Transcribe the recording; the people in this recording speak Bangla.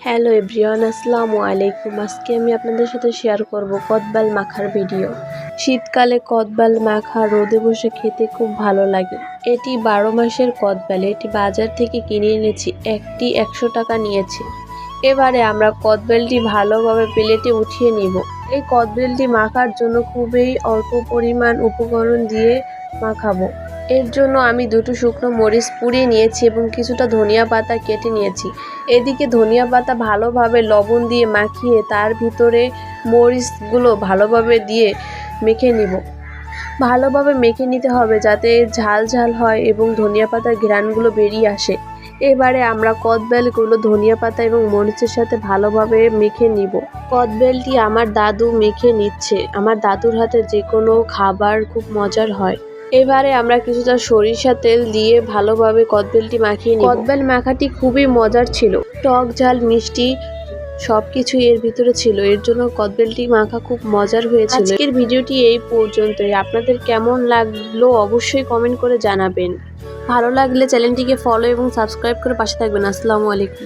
হ্যালো এভরিওয়ান, আসসালামু আলাইকুম। আজকে আমি আপনাদের সাথে শেয়ার করব কদবেল মাখার ভিডিও। শীতকালে কদবেল মাখা রোদে বসে খেতে খুব ভালো লাগে। এটি 12 মাসের কদবেল। এটি বাজার থেকে কিনে এনেছি। একটি 100 টাকা নিয়েছে। এবারে আমরা কদবেলটি ভালোভাবে প্লেটে উঠিয়ে নিব। এই কদবেলটি মাখার জন্য খুবই অল্প পরিমাণ উপকরণ দিয়ে মাখাবো। এর জন্য আমি 2টো শুকনো মরিচ পুড়িয়ে নিয়েছি এবং কিছুটা ধনিয়া পাতা কেটে নিয়েছি। এদিকে ধনিয়া পাতা ভালোভাবে লবণ দিয়ে মাখিয়ে তার ভিতরে মরিচগুলো ভালোভাবে দিয়ে মেখে নিব। ভালোভাবে মেখে নিতে হবে যাতে ঝাল ঝাল হয় এবং ধনিয়া পাতার ঘ্রাণগুলো বেরিয়ে আসে। এবারে আমরা কদবেলগুলো ধনিয়া পাতা এবং মরিচের সাথে ভালোভাবে মেখে নিব। কদবেলটি আমার দাদু মেখে নিচ্ছে। আমার দাদুর হাতে যে কোনো খাবার খুব মজার হয়। এবারে আমরা কিছুটা সরিষা তেল দিয়ে ভালোভাবে কদবেলটি মাখিয়ে নিব। কদবেল মাখাটি খুবই মজার ছিল। টক ঝাল মিষ্টি সবকিছু এর ভিতরে ছিল। এর জন্য কদবেলটি মাখা খুব মজার হয়েছিল। আজকের ভিডিওটি এই পর্যন্তই। আপনাদের কেমন লাগলো অবশ্যই কমেন্ট করে জানাবেন। ভালো লাগলে চ্যানেলটিকে ফলো এবং সাবস্ক্রাইব করে পাশে থাকবেন। আসসালামু আলাইকুম।